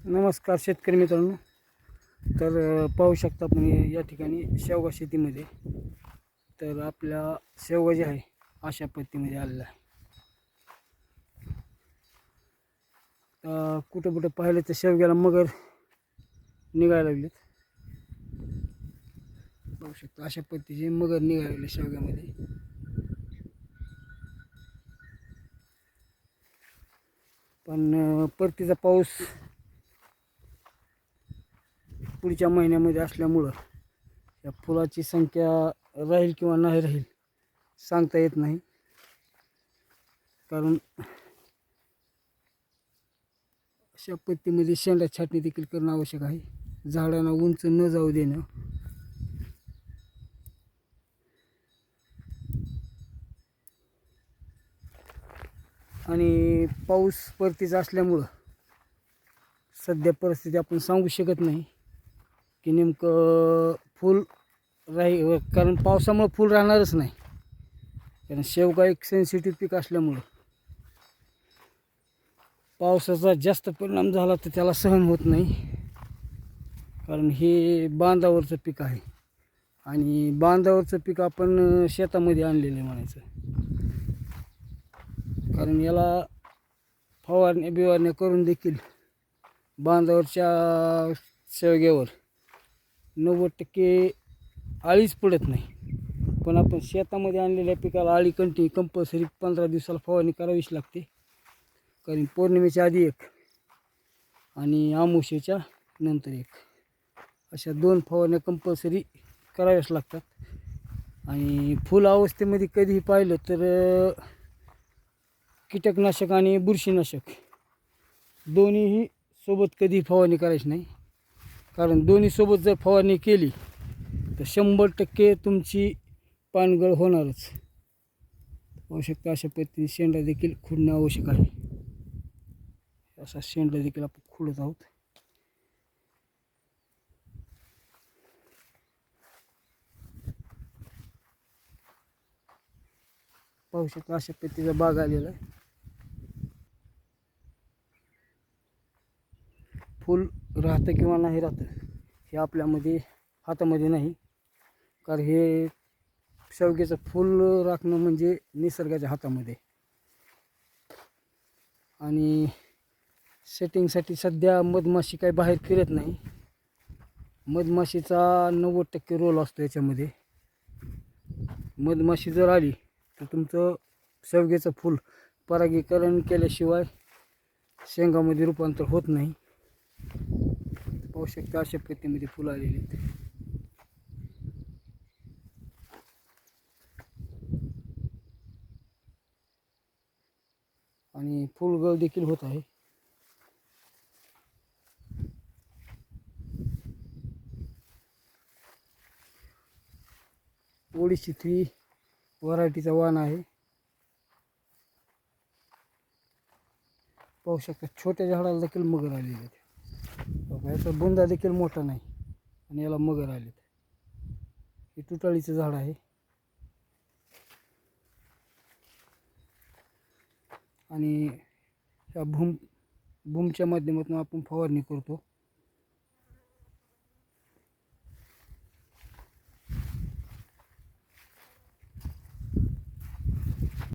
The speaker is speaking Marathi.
नमस्कार शेतकरी मित्रांनो. पाहू शकता आपण या ठिकाणी शेवगा शेतीमध्ये तर आपल्या शेवगा जे आहे अशा पद्धतीमध्ये आलेला आहे. कुठं कुठं पाहिलं तर शेवग्याला मगर निघायला लागलेत. पाहू शकता अशा पद्धतीचे मगर निघायला लागले शेवग्यामध्ये. पण परतीचा पाऊस पुढच्या महिन्यामध्ये असल्यामुळं या फुलाची संख्या राहील किंवा नाही राहील सांगता येत नाही. कारण अशा पद्धतीमध्ये शेंडा छाटणी देखील करणं आवश्यक आहे. झाडांना उंच न जाऊ देणं. आणि पाऊस परतीचा असल्यामुळं सध्या परिस्थिती आपण सांगू शकत नाही की नेमकं फूल राहील, कारण पावसामुळे फूल राहणारच नाही. कारण शेवगा एक सेन्सिटिव्ह पीक असल्यामुळं पावसाचा जास्त परिणाम झाला तर त्याला सहन होत नाही. कारण हे बांधावरचं पीक आहे आणि बांधावरचं पीक आपण शेतामध्ये आणलेलं आहे म्हणायचं. कारण याला फवारण्या बिवारण्या करून देखील बांधावरच्या शेवग्यावर 90% आळीच पडत नाही. पण आपण शेतामध्ये आणलेल्या पिकाला आळी कंपल्सरी 15 दिवसाला फवारणी करावीच लागते. कारण पौर्णिमेच्या आधी एक आणि अमावस्येच्या नंतर एक अशा 2 फवारण्या कंपल्सरी कराव्याच लागतात. आणि फुल अवस्थेमध्ये कधीही पाहिलं तर कीटकनाशक आणि बुरशीनाशक दोन्हीही सोबत कधी फवारणी करायची नाही. कारण दोन्ही सोबत जर फवारणी केली तर 100% तुमची पानगळ होणारच. आवश्यकता अशा पद्धतीने शेंडा देखील खुडणं आवश्यक आहे. असा शेंडा देखील आपण खुडत आहोत. पाहू शकता अशा पद्धतीचा बाग आलेला आहे. फूल राहतं किंवा नाही राहतं हे आपल्यामध्ये हातामध्ये नाही. कारण हे शेवग्याचं फूल राखणं म्हणजे निसर्गाच्या हातामध्ये. आणि सेटिंगसाठी सध्या मधमाशी काही बाहेर फिरत नाही. मधमाशीचा 90% रोल असतो याच्यामध्ये. मधमाशी जर आली तर तुमचं शेवग्याचं फूल परागीकरण केल्याशिवाय शेंगामध्ये रूपांतर होत नाही. पाहू शकता अशा पद्धतीमध्ये फुलं आलेली आहेत. आणि फुलगळ देखील होत आहे. ओडिशी व्हरायटीचा वाण आहे. पाहू शकता छोट्या झाडाला देखील मगर आलेले आहेत. याचा बुंदा देखील मोठा नाही आणि याला मगर आलेत. हे तुटाळीचं झाड आहे. आणि या भूमच्या माध्यमातून आपण फवारणी करतो.